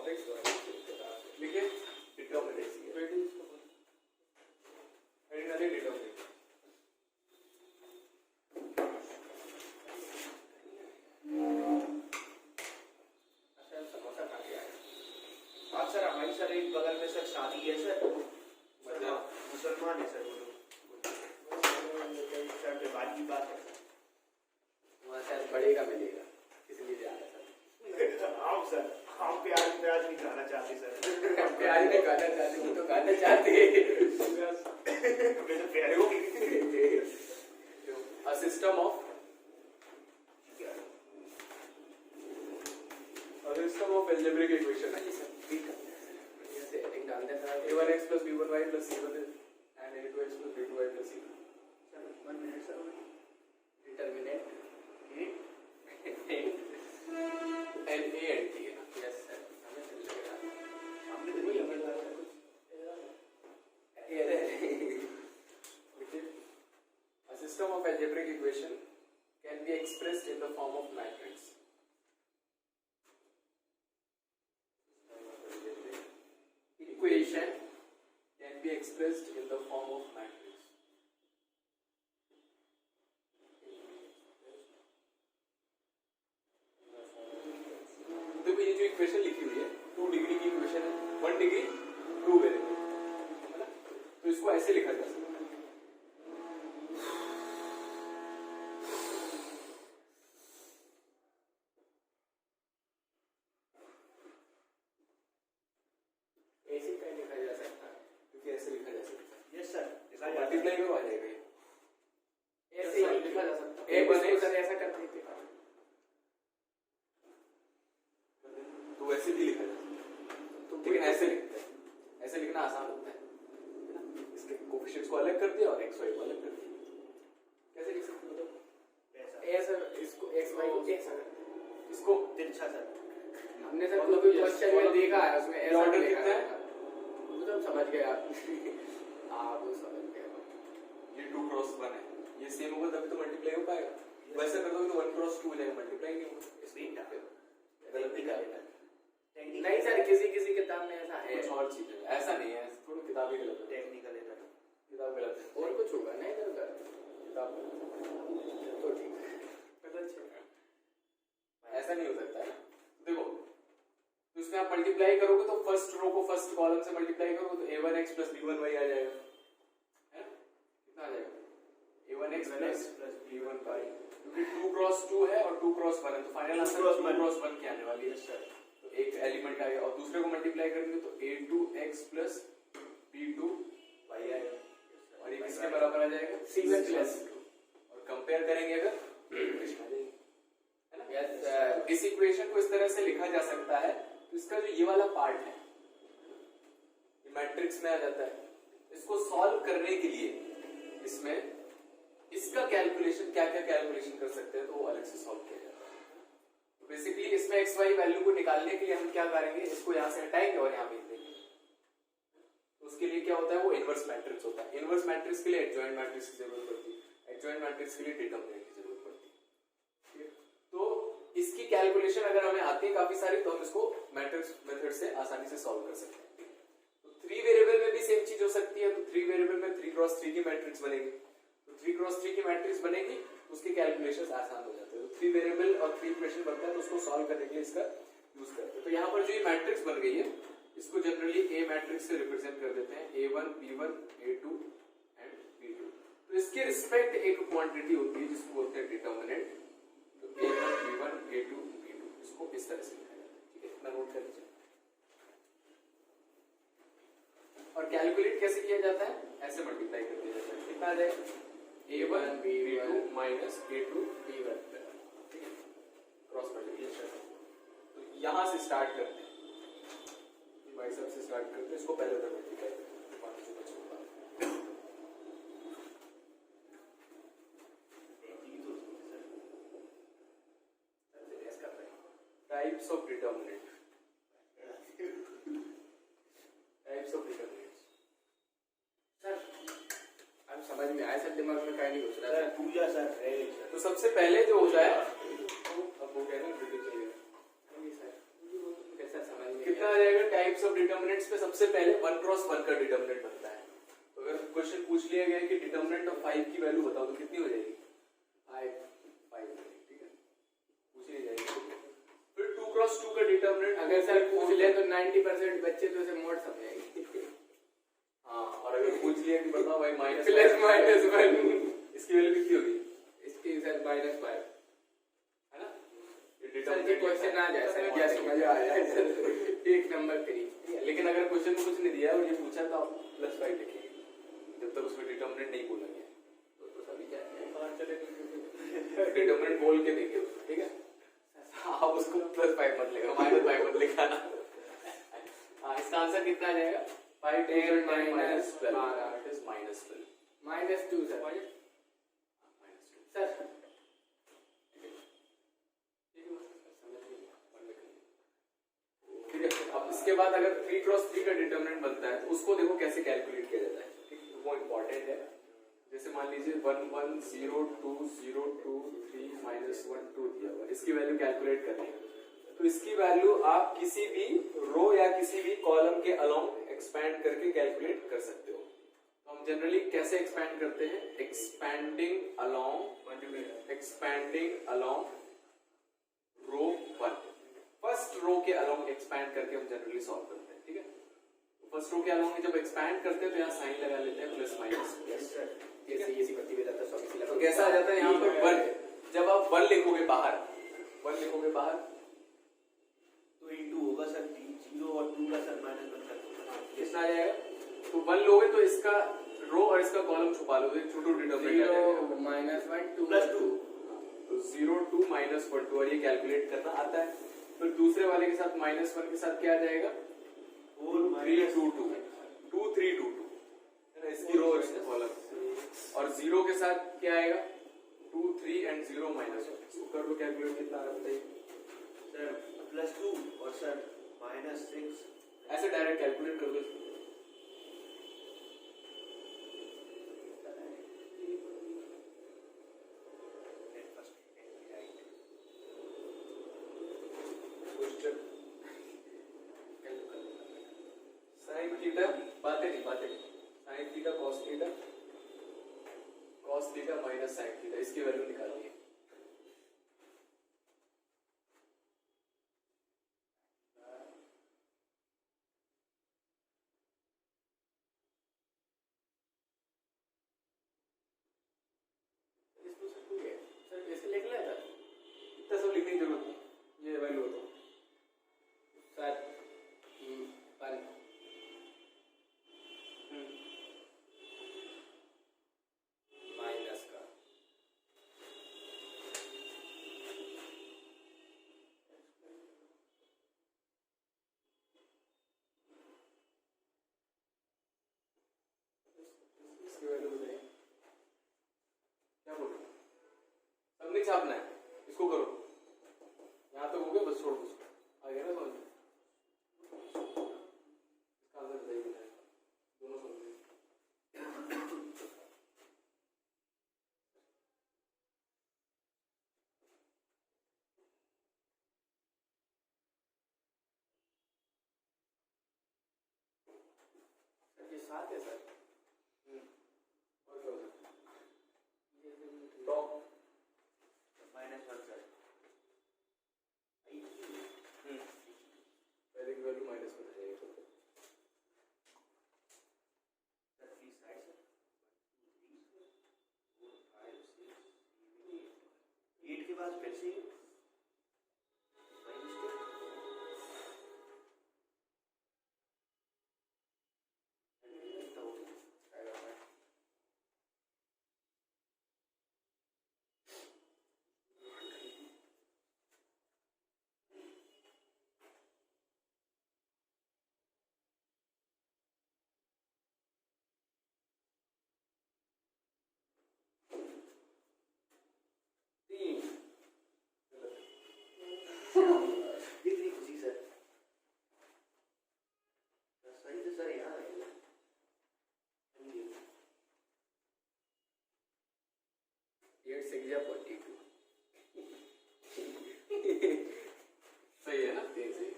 Topics लिखे determinant finally determinant. Samosa खा के आए आप सर। हमारी सर एक बगल में सर शादी है सर, मतलब मुसलमान है सर वो लोग। सर बीमारी की बात है सर, वहाँ शायद बढ़ेगा मिलेगा इसलिए जा रहा सर। आओ सर, हम प्याज नहीं खाना चाहते सर। प्याज नहीं खाना चाहते, वो तो खाना चाहते हैं। मेरे प्यारे को A system of algebraic equation है ये सब ठीक है। ऐसे हेडिंग डाल देना a1x plus b1y plus c1 and a2x plus b2y plus c2। Sir 1 minute sir, determinant and a and t है ना। यस सर, हमें चल जाएगा। हमने तो नहीं लगा सर कुछ। A system of algebraic equation can be expressed in the form of matrix. Equation can be expressed in the form of matrix. देखो ये जो इक्वेशन लिखी हुई है 2 डिग्री की इक्वेशन है, 1 डिग्री 2 वेरिएबल है ना, तो इसको ऐसे लिखा जा सकता है। मल्टीप्लाई करो आ जाएगा ये, ऐसे ही लिखा जा सकता है। ऐसा करते हैं तो वैसे भी लिखा जा सकता है, लेकिन ऐसे लिखते हैं, ऐसे लिखना आसान होता है ना। इसके कोफिशिएंट्स को अलग कर दिया और एक्स वाई को अलग कर दिया। कैसे लिख सकते हो? ऐसा इसको एक्स वाई को ऐसा इसको तिरछा सर हमने सर कोई क्वेश्चन में देखा है, उसमें ऐसा ऑर्डर कितना है वो तो समझ गए आप। आप वो समझ गए। ये 2 क्रॉस 1 है, ये सेम होगा तभी तो मल्टीप्लाई हो पाएगा। वैसे कर दोगे तो 1 क्रॉस 2 हो जाएगा, मल्टीप्लाई नहीं होगा। इसमें गलत दिखा देता है। नहीं सर, किसी किताब में ऐसा है, कुछ और चीज है, ऐसा नहीं है। थोड़ी किताब ही गलत है, टेक्निकल है ना, किताब गलत है। और कुछ होगा नहीं इधर उधर किताब तो ठीक है, गलत है, ऐसा नहीं हो सकता है। देखो तो इसमें आप मल्टीप्लाई करोगे तो फर्स्ट रो को फर्स्ट कॉलम से मल्टीप्लाई करोगे तो a1x plus b1y आ जाएगा, है ना? कितना आ जाएगा? a1x plus b1y, क्योंकि 2 क्रॉस 2 है और 2 क्रॉस 1 है, तो फाइनल आंसर 2 क्रॉस 1 की आने वाली है सर। तो एक एलिमेंट आ गया और दूसरे को मल्टीप्लाई करेंगे तो a2x plus b2y आएगा, और ये किसके बराबर आ जाएगा? c1 plus और कंपेयर करेंगे अगर इक्वेशन आ जाएगी, है ना? इस इक्वेशन को इस तरह से लिखा जा सकता है। तो इसका जो ये वाला पार्ट है ये मैट्रिक्स में आ जाता है। इसको सॉल्व करने के लिए इसमें इसका कैलकुलेशन क्या कैलकुलेशन कर सकते हैं तो वो अलग से सॉल्व किया जाता है। तो बेसिकली इसमें एक्स वाई वैल्यू को निकालने के लिए हम क्या करेंगे, इसको यहाँ से हटाएंगे और यहाँ भेज देंगे। तो उसके लिए क्या होता है, वो इनवर्स मैट्रिक्स होता है। इनवर्स मैट्रिक्स के लिए एडजॉइंट मैट्रिक्स की जरूरत पड़ती है, एडजॉइंट मैट्रिक्स के लिए डिटरमिनेंट की जरूरत पड़ती है। तो इसकी कैलकुलेशन अगर हमें आती है काफी सारी तो हम इसको मैट्रिक्स मेथड से आसानी से सॉल्व कर सकते हैं। तो 3 वेरिएबल में भी सेम चीज हो सकती है। तो 3 वेरिएबल में 3 क्रॉस 3 की मैट्रिक्स बनेगी, तो 3 क्रॉस 3 की मैट्रिक्स बनेगी, उसके कैलकुलेशंस आसान हो जाते हैं। तो 3 वेरिएबल और 3 इक्वेशन बनता है तो उसको सॉल्व करने के लिए इसका यूज करते हैं। तो यहाँ पर जो ये मैट्रिक्स बन गई है इसको जनरली ए मैट्रिक्स से रिप्रेजेंट कर देते हैं, a1 b1 a2 and b2। तो इसके रिस्पेक्ट एक क्वांटिटी होती है जिसको बोलते हैं डिटर्मिनेंट। तो a1 b1 a2 b2 इसको इस तरह से लिखा जाता है, ठीक है? इतना नोट कर लीजिए। और कैलकुलेट कैसे किया जाता है, ऐसे मल्टीप्लाई कर दिया जाता है। कितना आ जाएगा, a1 b2 minus a2 b1, ठीक है? Cross multiplication. तो यहां से स्टार्ट करते हैं, भाई साहब से स्टार्ट करते हैं। इसको पहले उधर मल्टीप्लाई करते हैं, types of determinant. Types of determinants sir अब समझ में आया सर, दिमाग में क्या नहीं घुस रहा है पूजा सर है। तो सबसे पहले जो होता है अब वो कह रहे हैं डिटेल चाहिए नहीं सर, कैसा समझ में कितना कितना आ जाएगा टाइप्स ऑफ डिटर्मिनेंट्स पे सबसे पहले 1 क्रॉस 1 का डिटर्मिनेंट बनता है। तो अगर क्वेश्चन पूछ लिया गया है कि डिटर्मिनेंट ऑफ 5 की वैल्यू बताओ तो कितनी हो जाएगी 5 ठीक है, पूछ नहीं जाएगी। फिर 2 क्रॉस 2 का डिटर्मिनेंट अगर सर पूछ लिया तो 90% बच्चे तो उसे मोड समझेंगे। हाँ, और अगर पूछ लिया कि बताओ भाई माइनस प्लस माइनस 1 इसकी वैल्यू कितनी होगी, इसकी सर -5 है ना। सर ये क्वेश्चन आ जाए सर, क्या समझ आ जाए सर, एक नंबर 3। लेकिन अगर क्वेश्चन में कुछ नहीं दिया और ये पूछा तो आप +5 लिखिए, जब तक उसमें डिटर्मिनेंट नहीं बोला गया तो सभी जाएंगे बाहर चले डिटर्मिनेंट बोल के देखिए उसको, ठीक है। आप उसको +5 मत लिखना, -5 मत लिखाना। हाँ, इसका आंसर कितना आ जाएगा 5 10 -12 इट इज -12 -2 सर सर ठीक है। अब इसके बाद अगर 3 क्रॉस 3 का डिटर्मिनेंट बनता है तो उसको देखो कैसे कैलकुलेट किया जाता है, ठीक है, वो इंपॉर्टेंट है। जैसे मान लीजिए 1 1 0 2 0 2 3 -1 2 दिया हुआ, इसकी वैल्यू कैलकुलेट करनी है तो इसकी वैल्यू आप किसी भी रो या किसी भी कॉलम के अलोंग एक्सपैंड करके कैलकुलेट कर सकते हो। तो हम जनरली कैसे एक्सपैंड करते हैं, एक्सपैंडिंग अलोंग रो 1, फर्स्ट रो के अलोंग एक्सपैंड करके हम जनरली सॉल्व करते हैं, ठीक है। तो फर्स्ट रो के अलोंग जब एक्सपैंड करते हैं तो यहाँ साइन लगा लेते हैं प्लस माइनस, तो कैसा आ जाता है यहाँ पर 1। जब आप 1 लिखोगे बाहर तो इंटू होगा सर 0 और 2 का सर -1 का कितना आ जाएगा, तो 1 लोगे तो इसका रो और इसका कॉलम छुपा लोगे, छोटू डिटर्मिनेंट आ जाएगा -1 2 +2 तो 0 2 -1 2 और ये कैलकुलेट करना आता है। फिर दूसरे वाले के साथ -1 के साथ क्या आ जाएगा 3 2 2 2 3 2 2 है ना, इसकी रो और इसका कॉलम। और 0 के साथ क्या आएगा 2 3 एंड 0 -1, इसको कर लो कैलकुलेट कितना आ रहा है बताइए सर +2 और सर -6, ऐसे डायरेक्ट कैलकुलेट कर लो। साइन थीटा बातें नहीं sine theta cos theta minus sine theta, इसकी वैल्यू निकालिए। सर इसको लिख लिया था, इतना सब लिखने की जरूरत नहीं, ये वैल्यू होता सर 1 माइनस का इसकी वैल्यू बताइए, क्या बोलो सब नहीं छापना है, इसको करो यहाँ तक हो गया, बस छोड़ दो उसको, आ गया ना समझ में। इसका आंसर बताइए कितना है, दोनों समझिए। ये 7 है सर, और क्या हो सकता है टॉप -1 सर पहले की वैल्यू -1 हो जाएगी। सर 3 साइड सर 1 2 3 4 5 6 7 8 के बाद फिर से सही है ना, 3 सही।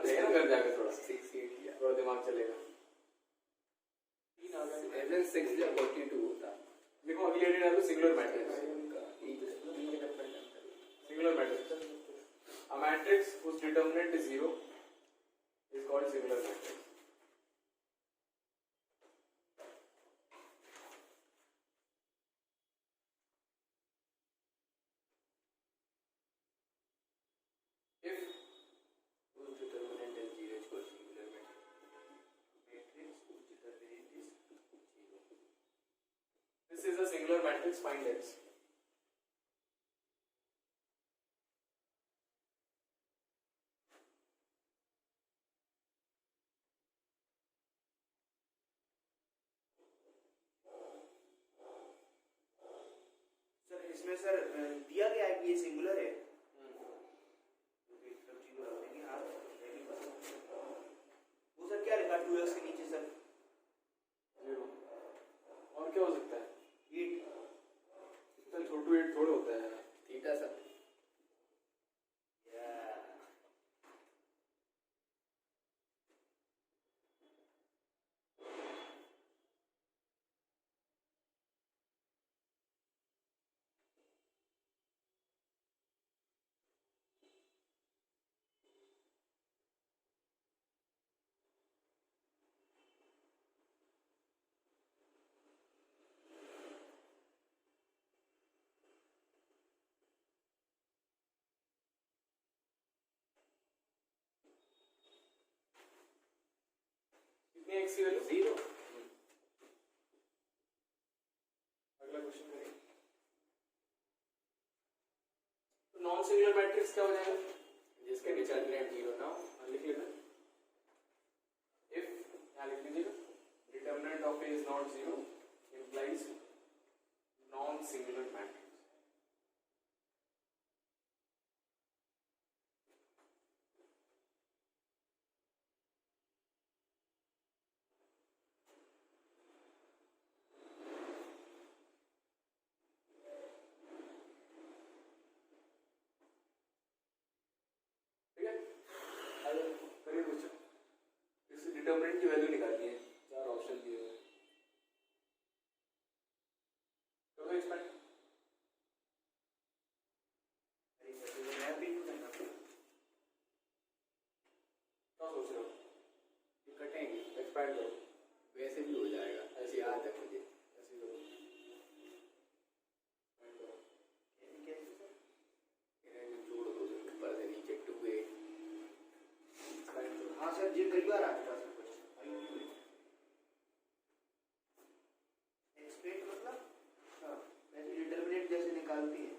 देगा ना घर जाके थोड़ा 6 8 किया थोड़ा दिमाग चलेगा 3 आ गया 6 या 42 होता देखो अगली एडिट है तो singular matrix singular matrix a matrix whose determinant is 0 is called singular matrix if whose determinant is 0 is called singular matrix whose determinant is 0 this is a singular matrix find x इसमें sir दिया गया है कि ये singular है वो sir क्या लिखा 2x के नीचे सर 0 और क्या हो सकता है 8 इतना छोटू 8 थोड़ा होता है थीटा सर कितनी x की वैल्यू 0 अगला क्वेश्चन करेंगे तो नॉन सिंगुलर मैट्रिक्स क्या हो जाएगा जिसके डिटरमिनेंट 0 ना हो लिख लेना if यहां लिख लीजिएगा determinant of a is not 0 implies non singular matrix determinant की वैल्यू निकालनी है 4 ऑप्शन दिए हुए करो एक्सपेंड क्या सोच रहे हो ये कटेंगे एक्सपेंड करो वैसे भी हो जाएगा ऐसी याद है मुझे ऐसे करो एक्सपेंड करो इन्हें जोड़ दो ऊपर से नीचे 2a एक्सपेंड करो हाँ सर जी कई बार आ चुका सर एक्सपेक्ट मतलब हाँ वैसे डिटरमिनेंट जैसे निकालती है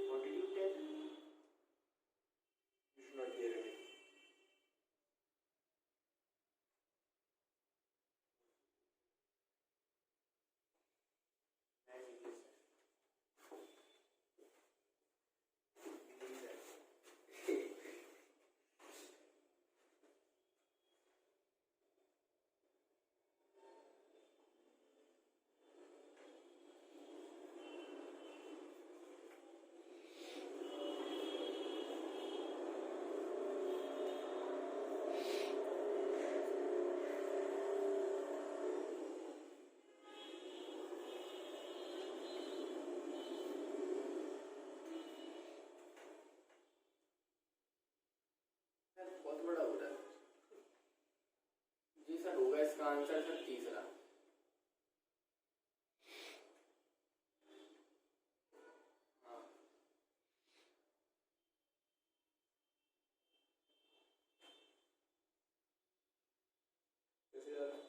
What did you tell? You should not hear it. Nice English, sir. Believe that. बहुत बड़ा हो रहा है जी सर होगा इसका आंसर सर तीसरा हाँ कैसे जा रहा है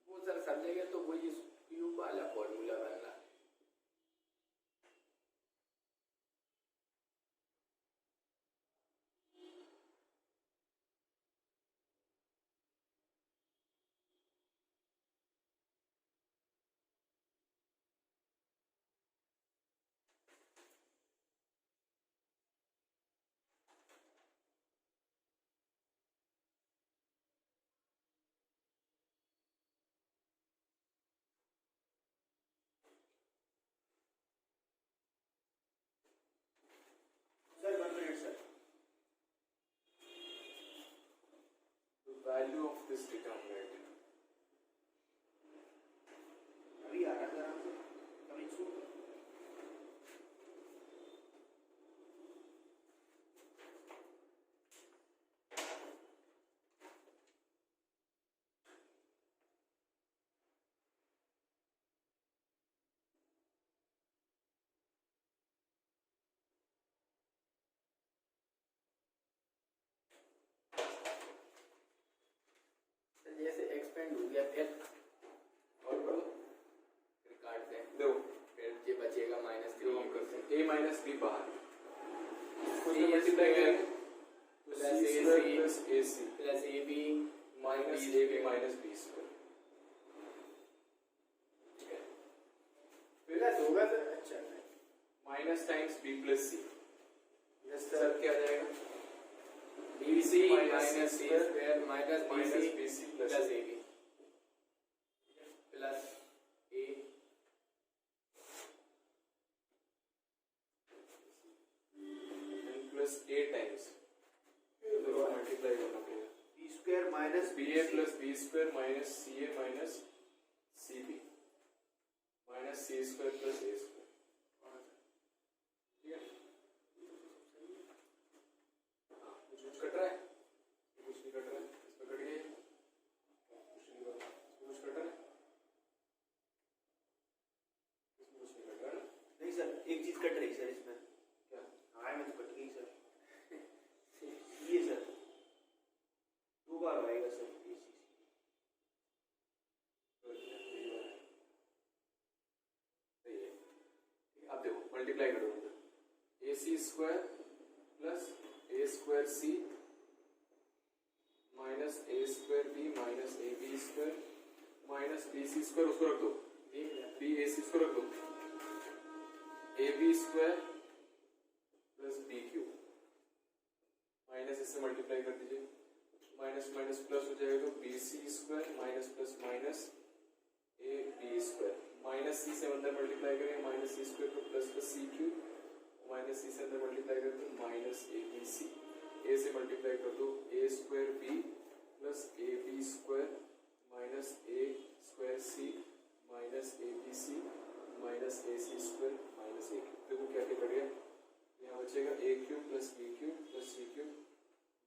वो सर समझेंगे तो वही क्यूब वाला फॉर्मूला बन रहा है वैल्यू ऑफ दिस डिटरमिनेंट अभी आ रहा है आराम से कमिंग सून। जैसे एक्सपेंड हो गया फिर और करो फिर काट दें, देखो फिर ये बचेगा माइनस जो हम करते हैं a माइनस बी बाहर C मल्टीप्लाई करेंगे plus c AC square plus ac plus AB minus ab minus b square plus होगा सर। अच्छा minus times b plus c yes sir sir. क्या आ जाएगा BC minus minus C C square minus minus BC bc plus plus AB plus A plus a times multiply करना पड़ेगा B square minus ba plus b square minus ca minus cb minus c square plus a square ठीक है कुछ cut रहा है कुछ नहीं cut रहा है इसमें कट गया कुछ नहीं कट रहा कुछ कट रहा है इसमें कुछ नहीं कट रहा है नहीं सर, एक चीज कट रही सर इसमें। क्या हाँ में तो कट गई सर। ये सर दो बार आएगा सर अब देखो मल्टीप्लाई करो a c square plus a square c minus a square b minus a b square minus b c square उसको रख दो बी ए सी उसको रख दो a b square plus b cube minus इससे मल्टीप्लाई कर दीजिए माइनस माइनस प्लस हो जाएगा तो b c square minus plus minus a b square minus c से अंदर मल्टीप्लाई करें माइनस सी स्क्वायर को plus plus c cube minus c से अंदर मल्टीप्लाई करते हैं माइनस ए बी सी ए से मल्टीप्लाई कर दो a square b plus a b square minus a square c minus a b c minus a c square minus a cube देखो क्या क्या करिए यहाँ बचेगा a cube plus b cube plus c cube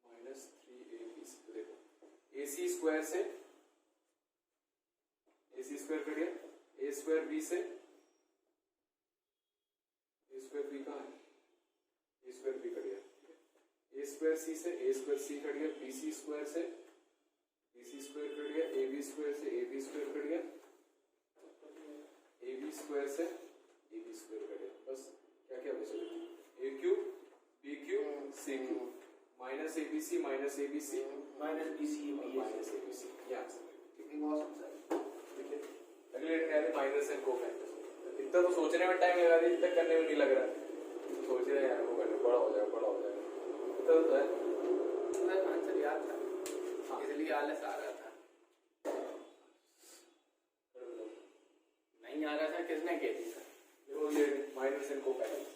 minus 3ab तो देखो ए c square से ए c square cut गया ए स्क्वायर बी से ए स्क्वायर बी कहाँ है ए स्क्वायर बी कट गया ए स्क्वायर सी से ए स्क्वायर सी कट गया बी सी स्क्वायर से बी सी स्क्वायर कट गया ए बी स्क्वायर से ए बी स्क्वायर कट गया ए बी स्क्वायर से ए बी स्क्वायर कट गया बस क्या क्या बचेगा a cube b cube c cube minus a b c minus a b c minus b c minus a b c ये answer ठीक है। अगले ट्रायल माइनस एंड कोफैक्टर्स इतना तो सोचने में टाइम लगा दिया इतना करने में नहीं लग रहा तो सोच रहे हैं यार वो करने बड़ा हो जाएगा इतना तो है आंसर याद था इसलिए आलस आ रहा था नहीं आ रहा था किसने कह दी था देखो ये माइनस एंड कोफैक्टर्स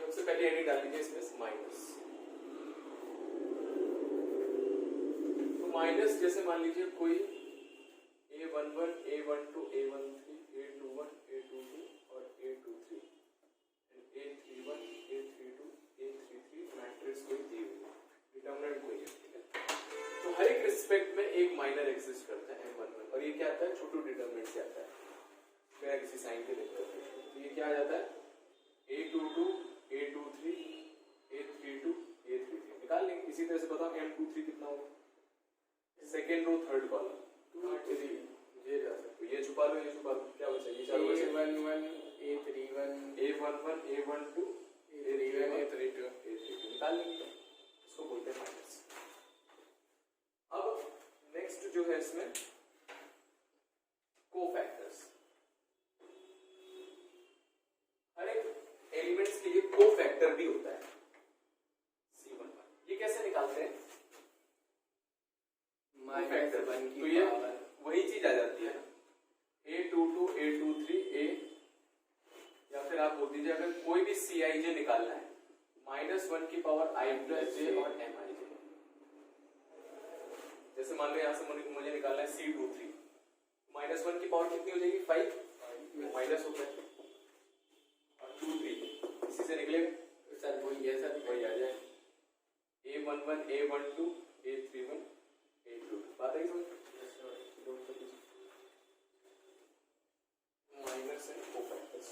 सबसे पहले एनी डाल लीजिए इसमें माइनस तो माइनस जैसे मान लीजिए कोई a11 a12 a13 a21 a22 और a23 a31 a32 a33 matrix कोई दी हुई है डिटरमिनेंट कोई है ठीक है तो हर एक रिस्पेक्ट में एक माइनर एग्जिस्ट करता है m11 और ये क्या आता है छोटू डिटरमिनेंट से आता है बिना किसी साइन के लिखते हैं तो ये क्या आ जाता है a22 a23 a32 a33 निकाल लेंगे इसी तरह से बताओ m23 कितना होगा सेकेंड रो थर्ड कॉलम ये जा सकता ये छुपा लो क्या बचा ये चारों बचे A11 A31 a11 a12 A31 A32 a32 निकाल लेंगे इसको बोलते हैं माइनस अब नेक्स्ट जो है इसमें कोफैक्टर्स हर एक एलिमेंट्स के लिए कोफैक्टर भी होता है C11 ये कैसे निकालते हैं माइनस 1 तो की ये पावर वही -1 की पावर I प्लस j और mi j। जैसे मान लो यहाँ से मुझे निकालना है C23, -1 की पावर कितनी हो जाएगी 5, माइनस होता है और 2 3 इसी से निकलेगा सर वही है सर, वही आ जाए A11 A12 A31 A22। बात है समझ? माइनस है कोफैक्टर्स।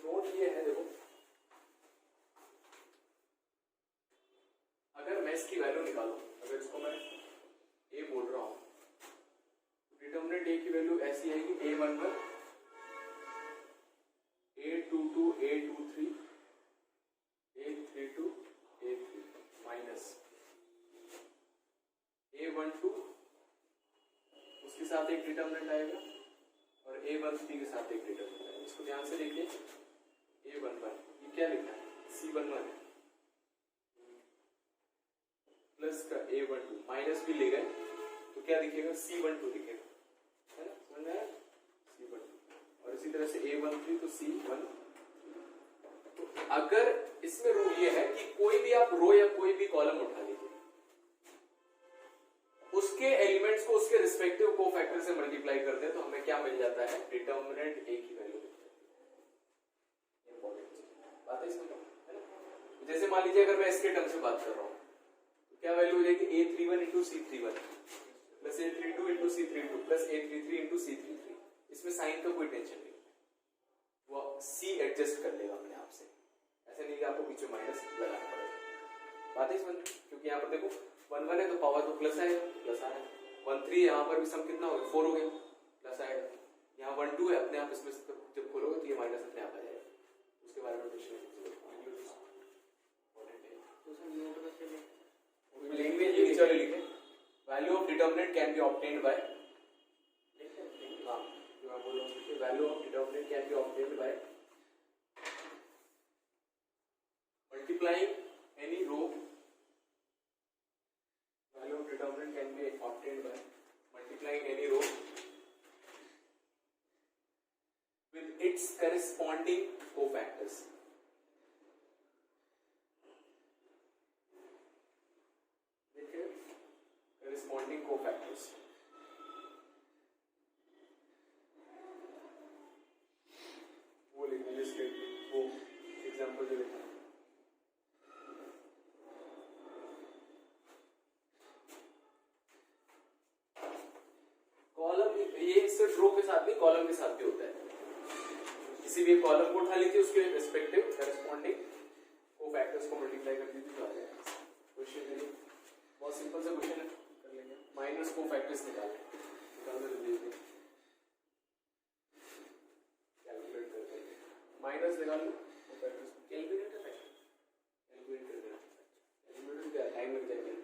नोट ये है देखो, अगर मैं इसकी वैल्यू निकालूं, अगर इसको मैं a बोल रहा हूं, डिटर्मिनेंट a की वैल्यू ऐसी है कि a11 a22 a23 a32 a3 minus a12 उसके साथ एक डिटर्मिनेंट आएगा और a13 के साथ एक डिटर्मिनेंट आएगा। इसको ध्यान से देखिए, a11 ये क्या लिखा है C11 प्लस का a12 माइनस भी ले गए तो क्या दिखेगा C12 दिखेगा, है ना? समझ में आया? C12 और इसी तरह से a13 तो C1। तो अगर इसमें रूल ये है कि कोई भी आप रो या कोई भी कॉलम उठा लीजिए, उसके एलिमेंट्स को उसके रिस्पेक्टिव कोफैक्टर से मल्टीप्लाई करते हैं तो हमें क्या मिल जाता है, डिटर्मिनेंट a की वैल्यू मिल जाती है। इंपॉर्टेंट बात है इसमें, है ना? जैसे मान लीजिए अगर मैं इसके टर्म से बात कर रहा हूं तो क्या वैल्यू हो जाएगी a31 into C31 plus a32 into C32 plus a33 into C33। इसमें साइन का कोई टेंशन नहीं, वो C एडजस्ट कर लेगा अपने आप से, ऐसे नहीं कि आपको पीछे माइनस लगाना पड़ेगा। बात है इसमें, क्योंकि यहाँ पर देखो 1 1 है तो पावर तो प्लस आएगा, प्लस आएगा 1 3 यहाँ पर भी सम कितना हो गया 4 हो गया, प्लस आएगा। यहाँ 1 2 है अपने आप, इसमें जब खोलोगे तो ये माइनस अपने आप आ जाएगा, उसके बारे में टेंशन लेंगे। ये नीचे वाले लिखे, value of determinant can be obtained by, हाँ जो मैं बोल रहा हूँ, value of determinant can be obtained by multiplying any row, value of determinant can be obtained by multiplying any row with its corresponding cofactors। Corresponding cofactors। वो लिखने जिसके वो एग्जांपल जो लिखा कॉलम, ये सिर्फ रो के साथ नहीं कॉलम के साथ भी होता है। किसी भी कॉलम को उठा लीजिए, उसके रिस्पेक्टिव करस्पॉन्डिंग कोफैक्टर्स को मल्टीप्लाई कर दीजिए तो आ जाएगा। क्वेश्चन है बहुत सिंपल सा क्वेश्चन है, कर लेंगे। माइनस कोफैक्टर्स निकाल दीजिए, कैलकुलेट करते हैं, माइनस निकाल लो कोफैक्टर्स, कैलकुलेटर है, कैलकुलेटर क्या टाइम लग जाएगा,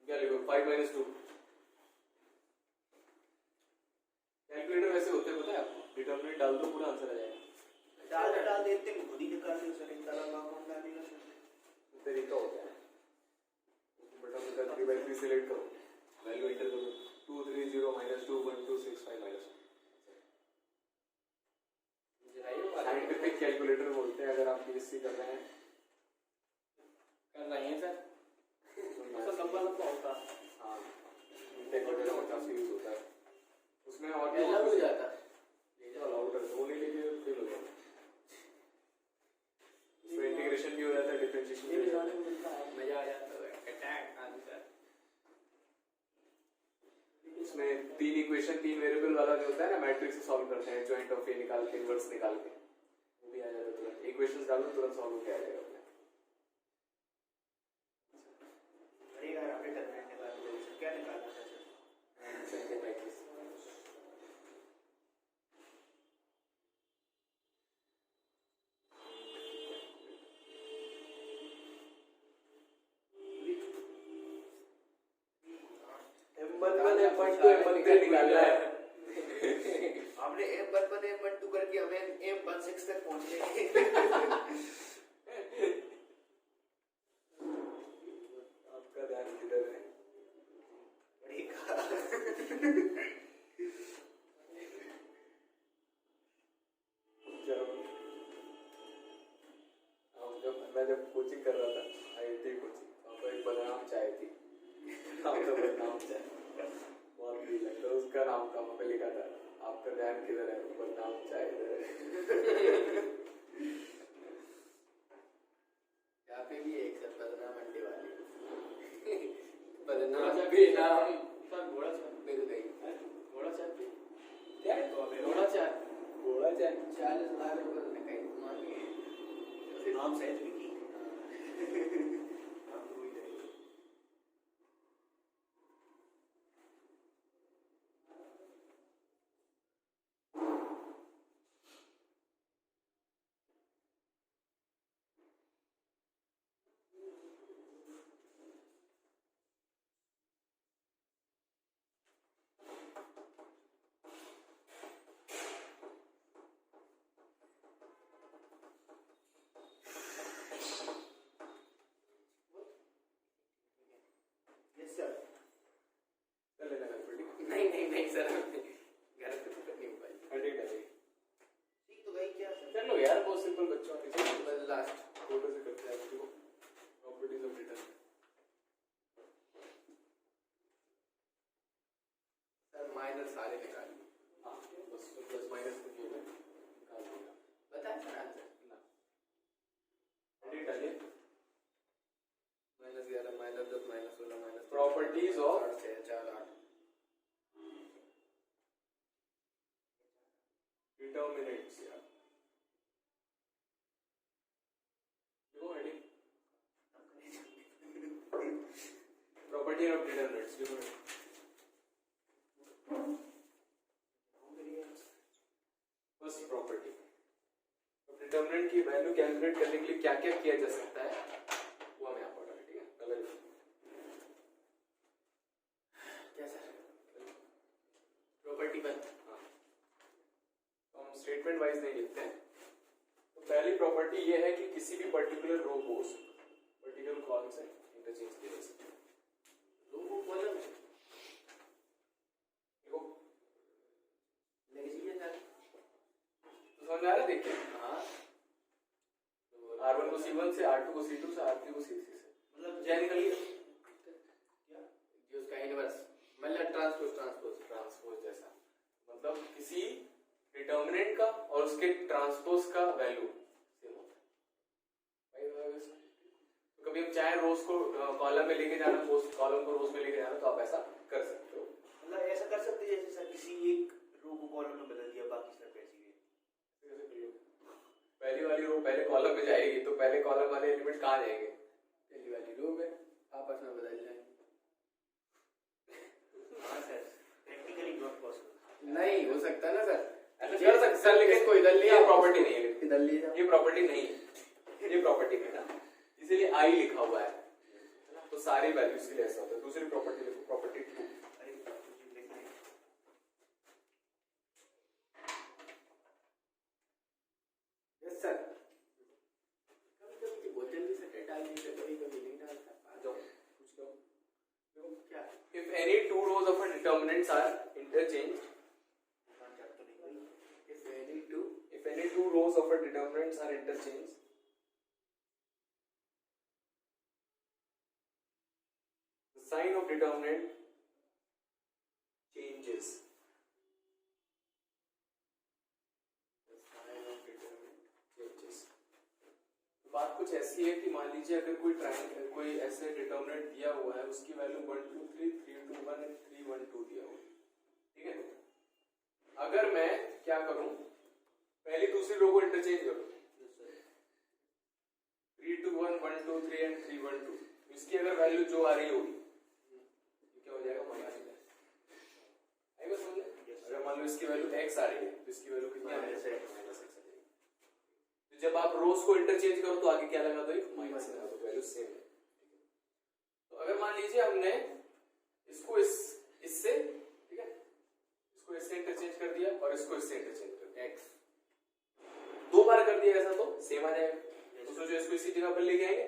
क्या लिखो 5 - 2। कैलकुलेटर वैसे होते हैं पता है आपको, डिटर्मिनेंट डाल दो पूरा आंसर आ जाएगा। डाल देते हैं, खुद ही निकाल दो सर, एक तरह लॉग डालने का तरीका होता है। बट हम इधर 3/3 सिलेक्ट करो, वैल्यू एंटर करो, 2 3 0 -2 1 2 6 5 -1। साइंटिफिक कैलकुलेटर बोलते हैं अगर आप पीएससी कर रहे हैं सर, तो लंबा लंबा होता है, हाँ टेक वगैरह में काफी यूज होता है उसमें, और भी हो जाता है अलाउड करते वो नहीं लेके फेल हो जाता, इसमें इंटीग्रेशन भी हो जाता है, डिफरेंशिएशन भी हो जाता है, मजा आ जाता है, अटैक आंसर। इसमें 3 इक्वेशन 3 वेरिएबल वाला जो होता है ना, मैट्रिक्स से सॉल्व करते हैं, जॉइंट ऑफ ए निकाल के इनवर्स निकाल के, वो भी आ जाता है तुरंत, इक्वेशंस डालो तुरंत सॉल्व हो के आ जाएगा अपने। M1 to M13 निकालना है। हमने M1 पर M12 करके हमें M16 तक पहुंचने हैं। आपका ध्यान किधर है? मैं जब कोचिंग कर रहा था IIT कोचिंग, वहाँ पर एक बदनाम चाय थी, नाम था बदनाम चाय, बहुत भी लगता है उसका नाम था, वहाँ पे लिखा था आपका ध्यान किधर है, बदनाम चाय इधर है। यहाँ पे भी एक सर बदनाम अंडे वाली बदनाम बेनाम घोड़ा चाय मिल गई। घोड़ा चाय पी क्या? घोड़ा चाय 40 लाख रुपए में कहीं मांगे नाम सहित विकी। नाम तो वही रहेगा। Yes sir। चल लेना गलती। नहीं सर घर पे तो नहीं पाई अटेंड ठीक तो गई क्या सर? चलो यार, बहुत सिंपल बच्चों वाली चीज़। बस लास्ट फोटो से करते हैं आपको properties of return. Sir minor सारे निकाल हाँ, बस प्लस माइनस कुछ हो गया, निकाल दूंगा। बताए सर आंसर ना एडिट डालिए। -11 -10 -16 Properties of 4 8 डिटर्मिनेंट्स यार, देखो हेडिंग प्रॉपर्टी ऑफ डिटर्मिनेंट्स देखो। फर्स्ट प्रॉपर्टी, अब डिटर्मिनेंट की वैल्यू कैलकुलेट करने के लिए क्या क्या किया जा सकता है वो हमें यहाँ पढ़ा है, ठीक है? अगर क्या सर प्रॉपर्टी बन हाँ, तो हम स्टेटमेंट वाइज नहीं लिखते हैं। तो पहली प्रॉपर्टी ये है कि किसी भी पर्टिकुलर रो को पर्टिकुलर कॉलम से इंटरचेंज किया जा सकता है। रो को कॉलम देखो लीजिए सर। तो समझ आ रहा है? देखिए हाँ R1 को C1 से, R2 को C2 से, R3 को C3 से, मतलब जेनेरिकली जो उसका इनवर्स मतलब ट्रांसपोज जैसा, मतलब किसी डिटर्मिनेंट का और उसके ट्रांसपोज का वैल्यू सेम होता है। तो कभी हम चाहे रोज को कॉलम में लेके जाना, कॉलम को रोज में लेके जाना, तो आप ऐसा कर सकते हो। मतलब ऐसा कर सकते हैं जैसे सर किसी एक रो को कॉलम में बदल दिया, बाकी सब ऐसे ही है। पहली वाली रो पहले कॉलम में जाएगी, तो पहले कॉलम वाले एलिमेंट कहाँ जाएंगे? पहली वाली रो में आपस में बदल जाए। हाँ सर, प्रैक्टिकली नॉट पॉसिबल। नहीं हो सकता ना सर, ऐसा कर सकते सर, लेकिन कोई इधर लिया, ये प्रॉपर्टी नहीं है, इधर लिया, ये प्रॉपर्टी नहीं है, ये प्रॉपर्टी नहीं है ना, इसीलिए I लिखा हुआ है ना, तो सारी वैल्यूज के लिए ऐसा होता है। दूसरी प्रॉपर्टी देखो, प्रॉपर्टी 2। अरे मुझे लिखना है। Yes sir. कभी-कभी बहुत जल्दी से डेटा डाल देते, कभी-कभी नहीं डालता। जाओ पूछ लो। देखो क्या if any two rows of a determinants are interchanged, if any two rows of a determinants are interchanged, the sign of determinant changes. The sign of determinant changes. बात कुछ ऐसी है कि मान लीजिए अगर कोई ऐसे डिटर्मिनेंट दिया हुआ है, उसकी वैल्यू 1 2 3 3 2 1 एंड 3 1 2 दिया हुआ है, ठीक है? अगर मैं क्या करूं, पहली दूसरी रो को इंटरचेंज करूं, 3 2 1 1 2 3 एंड 3 1 2, इसकी अगर वैल्यू जो आ रही होगी क्या हो जाएगा? माइनस आएगा समझ में? अगर मान लो इसकी वैल्यू x आ रही है, तो इसकी वैल्यू कितनी आ रही है? -x आ जाएगी। तो जब आप रोज को इंटरचेंज करो तो आगे क्या लगा दो? एक माइनस लगा दो, वैल्यू सेम है। तो अगर मान लीजिए हमने इसको इससे इसको इससे इंटरचेंज कर दो। x 2 बार कर दिया ऐसा तो सेम आ जाएगा। तो सोचो इसको इसी जगह पर लेके आएंगे,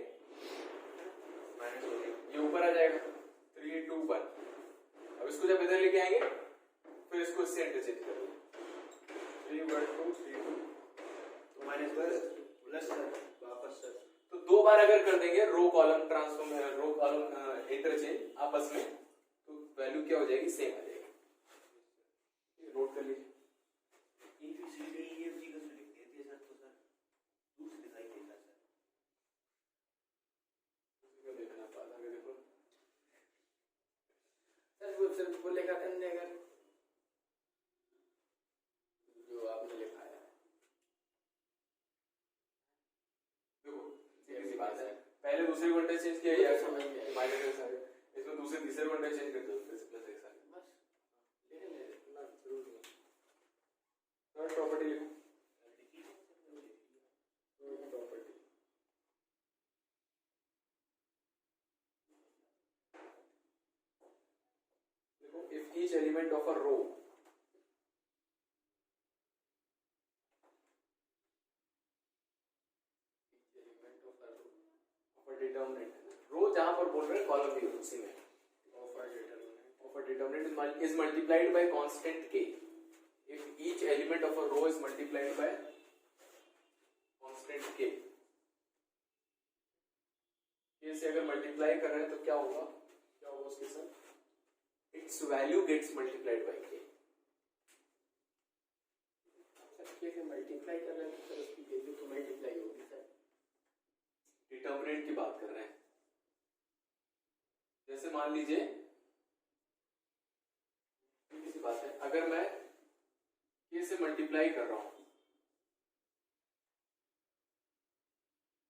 ये ऊपर आ जाएगा 3 2 1। अब इसको जब इधर लेके आएंगे फिर इसको इससे इंटरचेंज कर दो 3 1 2 3 2 तो माइनस प्लस सर वापस सर। तो 2 बार अगर कर देंगे row column transform, row column interchange आपस में, तो वैल्यू क्या हो जाएगी, सेम आ जाएगी। नोट कर लीजिए। ABCDEFG का लिख देते सर तो सर दूसरे दिखाई देता सर। देखना पाता है देखो सर वो सिर्फ वो लिखा था हमने, अगर जो आपने लिखा है देखो सीधी बात है, पहले दूसरे को इंटरचेंज किया यार, समझ में माइनस के साथ इसमें दूसरे तीसरे को इंटरचेंज कर दो फिर से प्लस के साथ, बस लेकिन इतना जरूरी नहीं। थर्ड प्रॉपर्टी लिखो। प्रॉपर्टी देखो if each element of a row determinant, row जहां पर बोल रहे हैं कॉलम भी उसी में of of a determinant is multiplied by constant k if each element of a row is multiplied by constant k। k से अगर मल्टीप्लाई कर रहे हैं तो क्या होगा, क्या होगा उसके साथ, its value gets multiplied by k। k से मल्टीप्लाई कर रहे हैं तो सर उसकी वैल्यू तो मल्टीप्लाई होगी सर। डिटरमिनेंट की बात कर रहे हैं, जैसे मान लीजिए किसी बात है, अगर मैं k से मल्टीप्लाई कर रहा हूं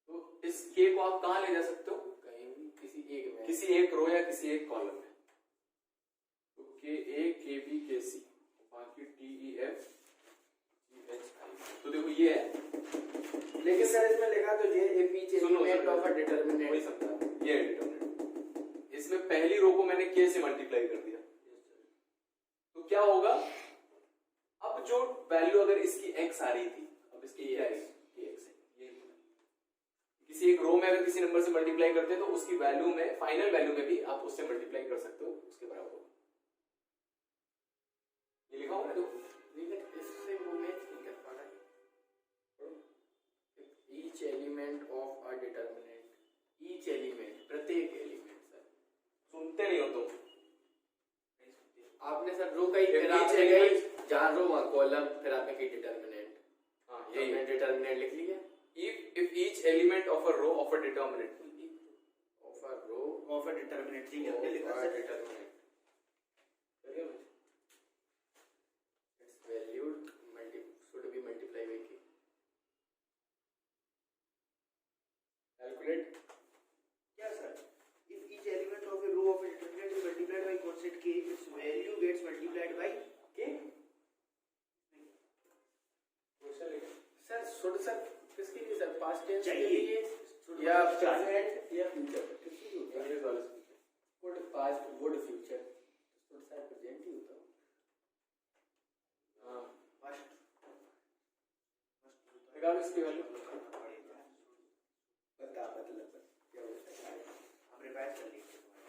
तो इस k को आप कहां ले जा सकते हो, कहीं भी किसी एक में, किसी एक रो या किसी एक कॉलम में। तो k a k b k c बाकी t e f g h i, तो देखो ये है, लेकिन सर इसमें लिखा तो ये if each element of a वही determinant, समझा, ये है डिटरमिनेंट। इसमें पहली रो को मैंने k से मल्टीप्लाई कर दिया, तो क्या होगा, अब जो वैल्यू अगर इसकी x आ रही थी, अब इसकी क्या है, ये x है, ये किसी एक रो में अगर किसी नंबर से मल्टीप्लाई करते हैं तो उसकी वैल्यू में, फाइनल वैल्यू में भी आप उससे मल्टीप्लाई कर सकते हो, उसके बराबर होगा। ये लिखा हुआ है देखो, लेकिन इससे वो मैच नहीं कर पा रहा है। Each element of a determinant, each element, प्रत्येक एलिमेंट सर, सुनते नहीं हो तुम। आपने सर रो का ही, फिर each आपने element- कही जहाँ रो वहाँ कॉलम, फिर आपने कही डिटरमिनेंट, हाँ यही यही, डिटरमिनेंट लिख लिया। if each element of a row of a determinant Of a row of a determinant ठीक है of हमने लिखा a sir. determinant, its value should be multiplied by k। Calculate, क्या sir, if each element of a row of a determinant is multiplied by constant k its value gets multiplied by k। Question लिखो। Sir should sir किसके लिए sir, past tense के चाहिए। लिए या present या future, किसके लिए होता है? इंग्लिश वाले से। Good past good future, should sir present ही होता है। हाँ, फर्स्ट निकालो इसकी वैल्यू। बता मतलब क्या होता है, हम रिवाइज कर लेंगे जितना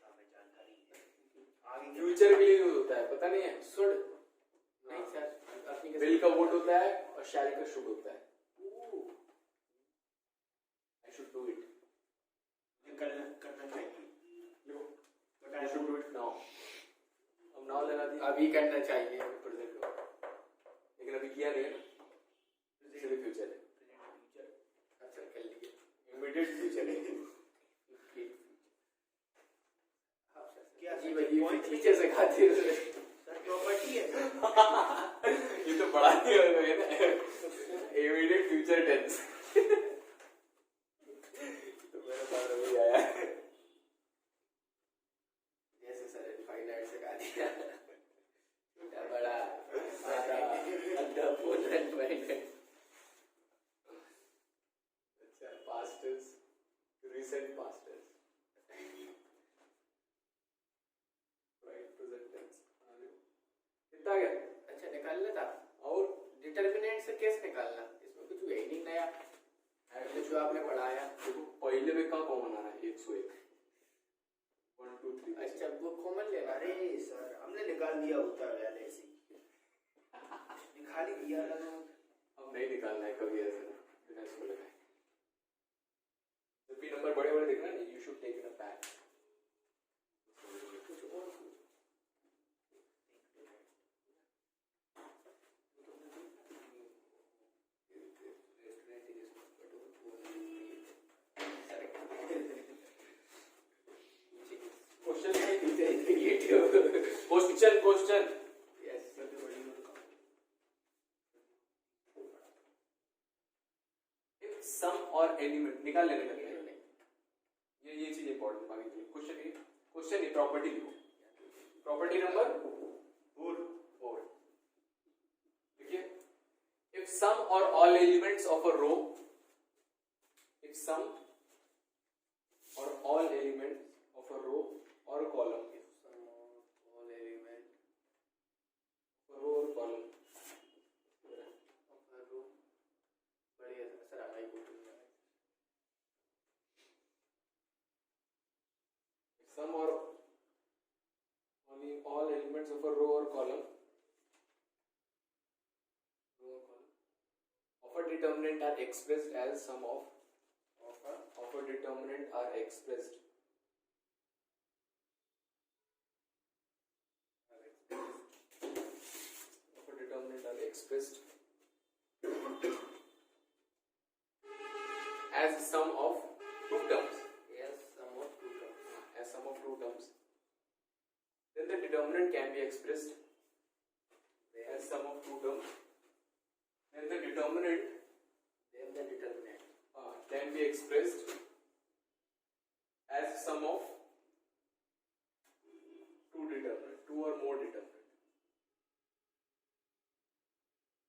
हमें जानकारी है आगे के फ्यूचर के लिए यूज होता है, पता नहीं है, शुड नहीं सर, अपनी कैसे विल का वुड होता है और शैल का शुड होता है। आई शुड डू इट, करना चाहिए लो but I I should do it now. अब नाउ लगा दिया, अभी करना चाहिए, प्रेजेंट हो, लेकिन अभी किया नहीं है ना, इसलिए फ्यूचर है, फ्यूचर अच्छा कर लिए। इमीडिएट फ्यूचर है। क्या जी सर, वही point टीचर से खाते हैं सर प्रॉपर्टी है सर। ये तो बड़ा ही हो गया ना, इमीडिएट फ्यूचर टेंस। तो मेरे पास अभी आया जैसे सर इनफाइनाइट से खा दिया, छोटा बड़ा अंडा फुल इनफाइनाइट। अच्छा, past tense, recent past tense, right present tense, कितना गया? अच्छा कैसे निकालना, इसमें कुछ है ही नहीं नया, जो आपने पढ़ाया। देखो पहले में का कॉमन आ रहा है 101 1 2 3। अच्छा वो कॉमन लेना। अरे सर हमने निकाल दिया होता है यार, ऐसे निकाल ही दिया लगा। अब नहीं निकालना है कभी ऐसे बिना इसको लगाए। जब भी नंबर बड़े बड़े देखना है you should take in a bag. कुछ और क्वेश्चन सम और एलिमेंट निकाल लेने लगे ये चीज इंपॉर्टेंट है आगे के लिए। क्वेश्चन ये प्रॉपर्टी लिखो। प्रॉपर्टी नंबर 4 देखिए, if some or all elements of a row, if some or all elements of a row or a column, all element row or column बढ़िया सर आ गई। sum or only all elements of a row or column of a determinant are expressed as sum of a determinant are expressed as sum of two terms. Yes, sum of two terms. As sum of two terms. Then the determinant can be expressed as sum of two terms. Then the determinant can be expressed as sum of two determinant, two or more determinant.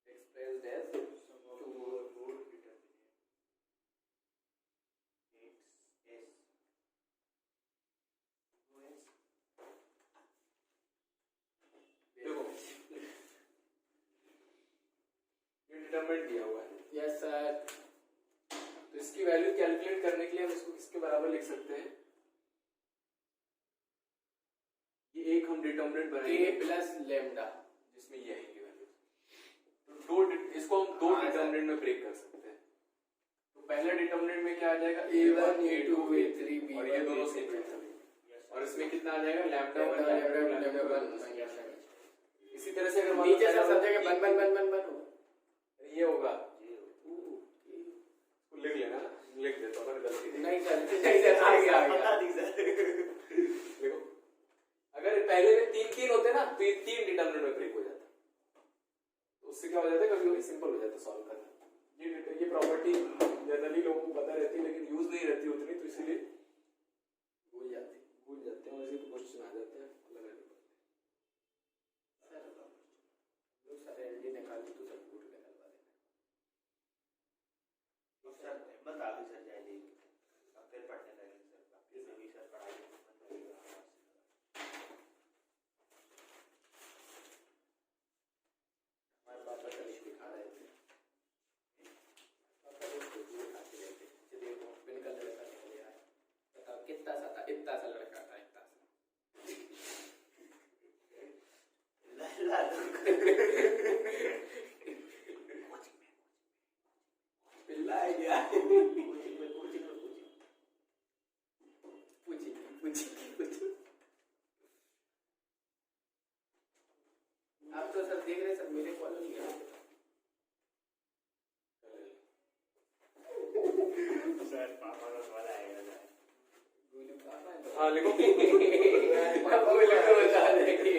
Expressed as sum of two or more determinant. देखो ये determinant दिया हुआ है। Yes sir. तो इसकी value calculate करने के लिए हम इसको किसके बराबर लिख सकते हैं? ये एक हम डिटरमिनेंट बनाएंगे a प्लस लेमडा, जिसमें ये आएगी वैल्यू। तो इसको हम दो डिटरमिनेंट में ब्रेक कर सकते हैं। तो पहला डिटरमिनेंट में क्या आ जाएगा? a1 a2 a3 b1 और ये दोनों सेम है। और इसमें कितना आ जाएगा? Lambda 1 lambda 1। इसी तरह से अगर नीचे सब जगह बन ये होगा, लिख लेना, लिख देता हूँ गलती नहीं सर आ गया बता दी सर। देखो अगर पहले में तीन होते ना तो ये तीन डिटरमिनेंट में ब्रेक हो जाता, तो उससे क्या हो जाता है कभी कभी सिंपल हो जाता है सॉल्व करना। ये प्रॉपर्टी जनरली लोगों को पता रहती है लेकिन यूज नहीं रहती उतनी, तो इसीलिए भूल जाते हैं और इसी क्वेश्चन आ जाते हैं सर एलडी निकाल दी तो सब कूट निकलवा देना। सर हिम्मत आ गई सर जाएगी, अब फिर पढ़ने लगे सर, बाकी में भी सर पढ़ाई बंद हो गई। हमारे पापा कल दिखा रहे थे, पापा लोग कुछ दिखाते रहते, चलिए वो पिनकल लड़का निकल आया, बताओ कितना सा था, इतना सा लड़का था, इतना सा पिल्ला है क्या? पूछी आप तो सर देख रहे सर मेरे कॉलेज गया सर पापा का कॉल आएगा सर। गोलू पापा है हाँ लिखो। पापा को लिखो बता दे कि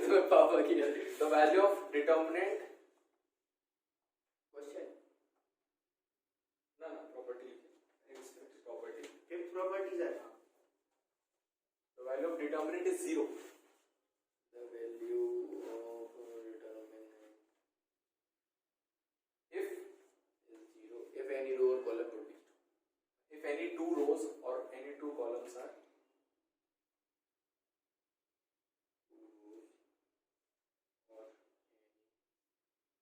तुम्हें पापा की The value of determinant question ना property property. Fifth property sir. The value of determinant is 0. the value of determinant If is 0 if any row or column produced, if any two rows or any two columns are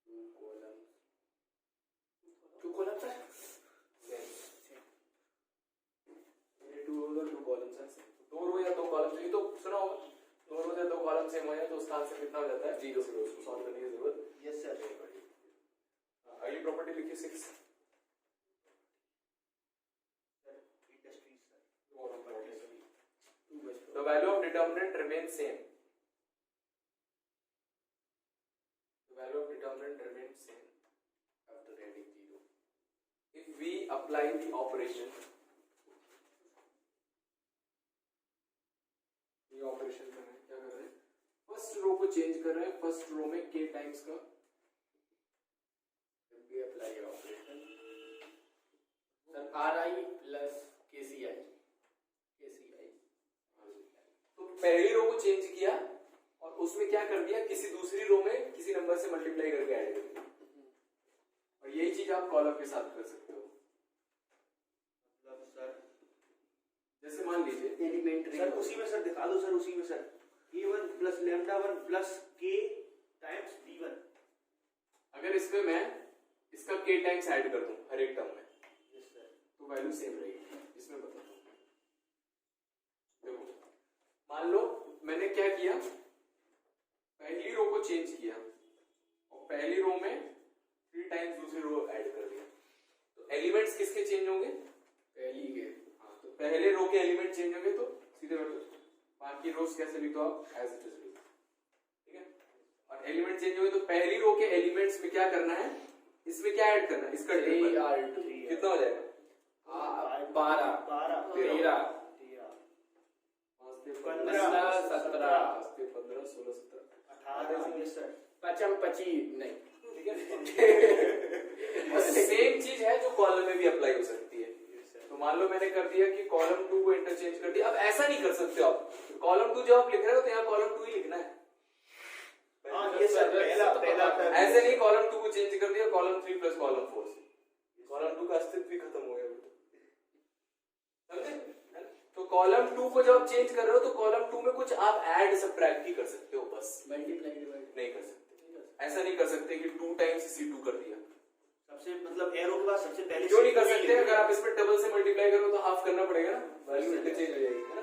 two columns column same हो जाए तो उसका answer कितना हो जाता है 0 0। उसको solve करने की जरूरत। Yes sir. अगली प्रॉपर्टी लिखिए 6। Industries sir. The value of determinant remains same. The value of determinant remains same after adding 0. If we apply the operation, ये ऑपरेशन कर रहे हैं, क्या कर रहे हैं? फर्स्ट रो को चेंज कर रहे हैं। फर्स्ट रो में k टाइम्स का we apply operation sir ri plus kci तो पहली रो को चेंज किया और उसमें क्या कर दिया, किसी दूसरी रो में किसी नंबर से मल्टीप्लाई करके ऐड कर दिया। और यही चीज आप कॉलम के साथ कर सकते हो। मतलब सर जैसे मान लीजिए एलिमेंट्री सर उसी में सर दिखा दो सर, उसी में sir a1 plus lambda 1 plus k times b1। अगर इसमें मैं इसका k टाइम्स ऐड कर दूं हर एक टर्म में यस सर। तो वैल्यू सेम रहेगी। इसमें बताता हूं, देखो मान लो मैंने क्या किया, पहली रो को चेंज किया और पहली रो में 3 टाइम्स दूसरी रो ऐड कर दिया। तो एलिमेंट्स किसके चेंज होंगे? पहली के। हाँ, तो पहले रो के एलिमेंट चेंज होंगे तो सीधे बैठो, बाकी रोज कैसे लिखो आप, एज इट इज लिखो, ठीक है। और एलिमेंट चेंज होंगे तो पहली रो के एलिमेंट्स में क्या करना है, इसमें क्या ऐड करना है, इसका ट्रिपल कितना हो जाएगा? 12 13 15 17 15 16 17 18। Yes sir. 25 नहीं, ठीक है। सेम चीज है जो कॉलम में भी अप्लाई हो सकती है। तो मान लो मैंने कर दिया कि कॉलम 2 को इंटरचेंज कर दिया। अब ऐसा नहीं कर सकते आप, कॉलम 2 जो आप लिख रहे हो तो यहाँ कॉलम 2 ही लिखना है। हाँ ये सर पहला ऐसे नहीं कॉलम 2 को चेंज कर दिया कॉलम 3 प्लस कॉलम 4 से, कॉलम 2 का अस्तित्व भी खत्म हो गया, समझे? तो कॉलम 2 को जब आप चेंज कर रहे हो तो कॉलम 2 में कुछ आप ऐड सब्ट्रैक्ट ही कर सकते हो, बस मल्टीप्लाई डिवाइड नहीं कर सकते। ऐसा नहीं कर सकते कि 2 टाइम्स C2 कर दिया। सबसे मतलब एरो के बाद सबसे पहले क्यों नहीं कर सकते? अगर आप इसमें डबल से मल्टीप्लाई करो तो हाफ करना पड़ेगा ना, वैल्यू इंटरचेंज हो जाएगी, है ना।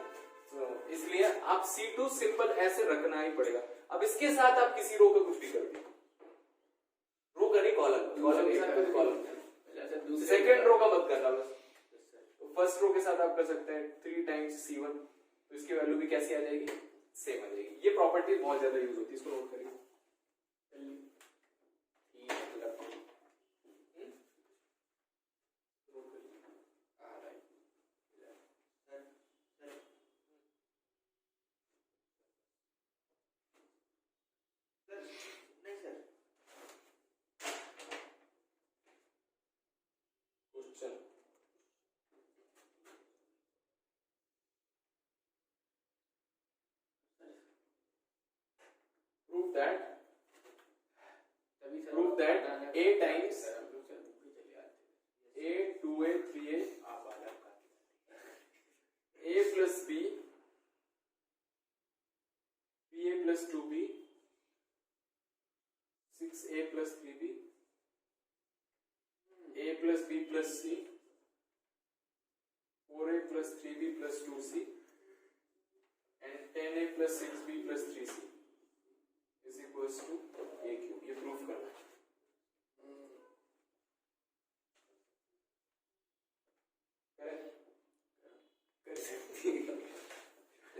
तो इसलिए आप C2 सिंपल ऐसे रखना ही पड़ेगा। अब इसके साथ आप किसी रो का कुछ भी कर दो, रो का नहीं कॉलम के साथ कुछ कॉलम, सेकंड रो का मत करना बस। तो फर्स्ट रो के साथ आप कर सकते हैं 3 टाइम्स C1, तो इसकी वैल्यू भी कैसी आ जाएगी, सेम आ जाएगी। ये प्रॉपर्टी बहुत ज्यादा यूज होती है, इसको नोट करिए। नहीं sir. Question prove that a times a 2a 3a a plus b ba plus 2b 6a plus 3b a plus b plus c 4a plus 3b plus 2c and 10a plus 6b plus 3c is equals to a cube। ये proof करना है। कर सकती है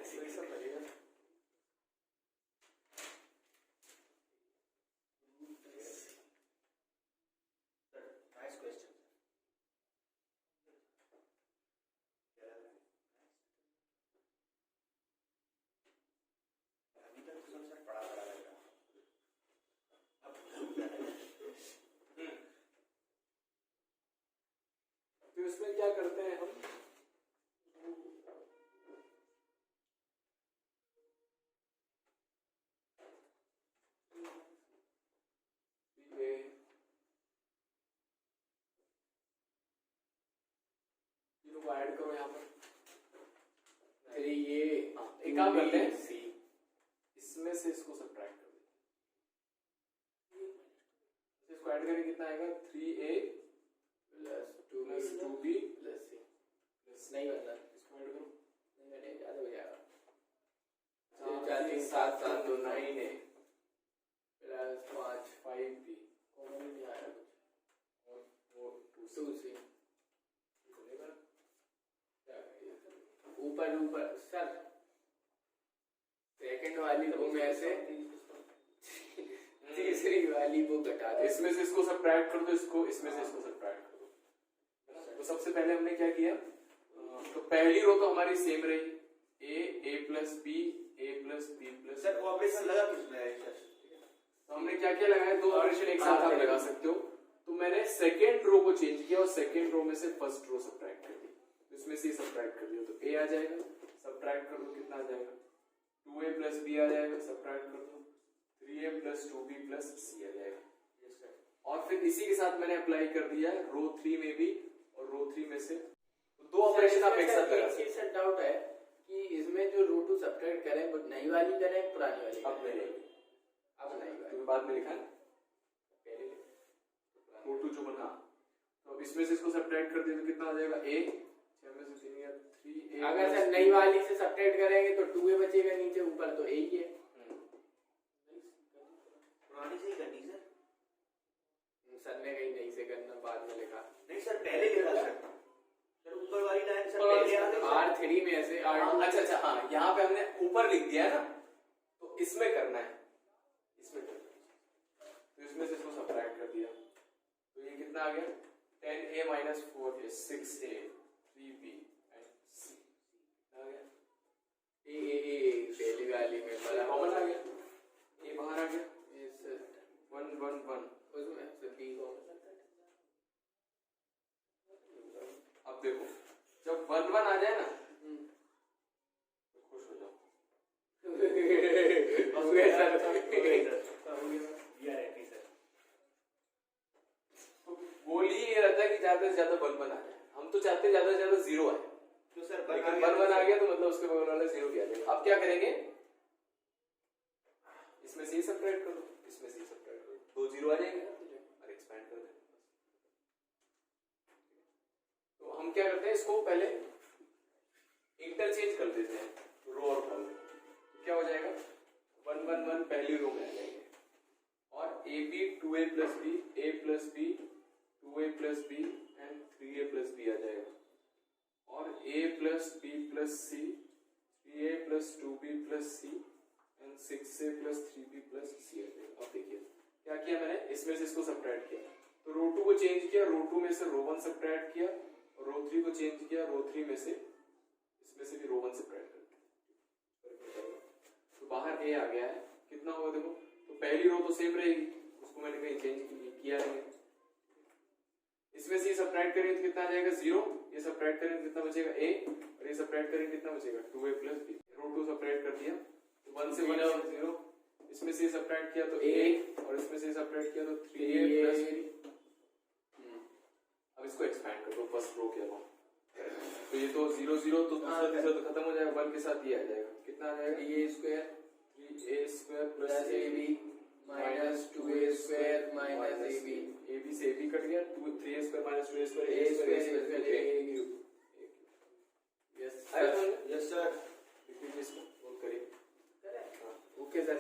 ऐसे ही सब लगेगा। Nice question. अभी तक तो सर पढ़ा लग रहा। तो इसमें क्या करते हैं हम, ऐड करो यहाँ पर 3a एक काम करते हैं, इसमें से इसको सब्ट्रैक्ट कर देते हैं। इसको ऐड करेंगे कितना आएगा 3a plus 2b plus 2b plus c plus नहीं बदला, इसको ऐड करो। नहीं बनेगा, ज्यादा हो जाएगा। 4 3 7 7 2 9 9 है प्लस 5 5 भी कॉमन नहीं आ रहा और वो 2 2 से चलेगा। ऊपर ऊपर सर सेकंड वाली को में से तीसरी वाली को घटा दो। इसमें से इसको सब्ट्रैक्ट कर दो, इसको इसमें से इसको सब्ट्रैक्ट कर दो। तो सबसे पहले हमने क्या किया, तो पहली रो तो हमारी सेम रही, a plus B a plus B plus. Sir operation लगा किसमें है सर? तो हमने क्या क्या लगाया, दो ऑपरेशन एक साथ आप लगा सकते हो। तो मैंने सेकेंड रो को चेंज किया और सेकेंड रो में से फर्स्ट रो सब्ट्रैक्ट कर दी, तो इसमें से सब्ट्रैक्ट कर दिया तो a आ जाएगा, सब्ट्रैक्ट कर दो कितना आ जाएगा 2a प्लस b आ जाएगा, सब्ट्रैक्ट कर दो 3a plus 2b plus c आ जाएगा। और फिर इसी के साथ मैंने अप्लाई कर दिया रो 3 में भी और रो 3 में से दो ऑपरेशन आप एक साथ लगा सकते हैं। सर डाउट है कि इसमें जो रो टू सब्ट्रैक्ट करें वो नई वाली करें पुरानी वाली? अब नहीं, अब नई वाली तो बाद में लिखा है पहले रो 2 जो बना, तो अब इसमें से इसको सब्ट्रैक्ट कर दिया तो कितना आ जाएगा a 6 में से 3 या 3a। अगर सर नई वाली से सब्ट्रैक्ट करेंगे तो 2a बचेगा नीचे, ऊपर तो a ही है। पुरानी से ही करनी सर? सर ने कहीं नहीं से करना बाद में लिखा। नहीं सर पहले लिखा सर। सर ऊपर वाली लाइन सर पहले आ गई R3 में ऐसे अच्छा हाँ, यहाँ पे हमने ऊपर लिख दिया है ना, तो इसमें करना है, इसमें करना है। तो इसमें से इसको सब्ट्रैक्ट कर दिया तो ये कितना आ गया 10a minus 4 6a 3b and c आ गया। ए पहली वाली में बड़ा कॉमन आ गया, a बाहर आ गया, इस 1 1 1 उसमें से b कॉमन। अब देखो जब 1 1 आ जाए ना तो खुश हो जाओ। तो गोल ही ये रहता है कि ज्यादा से ज्यादा 1 1 आ जाए, हम तो चाहते हैं ज्यादा से ज्यादा 0 आए, तो सर 1 1 आ गया तो मतलब उसके बगल वाला 0 भी आ जाएगा। अब क्या करेंगे, इसमें से ही सब्ट्रैक्ट कर दो, इसमें से ही सब्ट्रैक्ट कर दो, 2 0 आ जाएंगे और एक्सपैंड कर देंगे। तो हम क्या करते हैं, इसको पहले इंटरचेंज कर देते हैं रो और कॉलम। तो क्या हो जाएगा 1 1 1 पहली रो में आ जाएंगे और a b 2a plus b a plus b 2a plus b and 3a plus b आ जाएगा और a plus b plus c 3a plus 2b plus c and 6a plus 3b plus c आ जाएगा। अब देखिए क्या किया मैंने, इसमें से इसको सब्ट्रैक्ट किया तो रो 2 को चेंज किया, रो 2 में से रो 1 सब्ट्रैक्ट किया और रो 3 को चेंज किया, रो 3 में से इसमें से भी रो 1 सब्ट्रैक्ट कर दिया तो बाहर a आ गया है। कितना होगा देखो, तो पहली रो तो सेम रहेगी, उसको मैंने कहीं चेंज किया नहीं, इसमें से ये सब्ट्रैक्ट करेंगे तो कितना आ जाएगा 0, ये सब्ट्रैक्ट करेंगे तो कितना बचेगा a और ये सब्ट्रैक्ट करेंगे कितना बचेगा 2a प्लस b। रो 2 सब्ट्रैक्ट कर दिया तो 1 से 1 0, इसमें से सब्ट्रैक्ट किया तो a और इसमें से सब्ट्रैक्ट किया तो 3a प्लस b। अब इसको एक्सपैंड कर दो फर्स्ट रो के अलावा, तो ये तो 0 0 तो दूसरा तीसरा तो खत्म हो जाएगा, 1 के साथ ये आ जाएगा, कितना आ जाएगा a square 3a square plus ab minus 2a square minus ab, ab से ab कट गया, 3a square minus 2a square a square yes yes sir. Repeat इसको और करिए। Okay sir.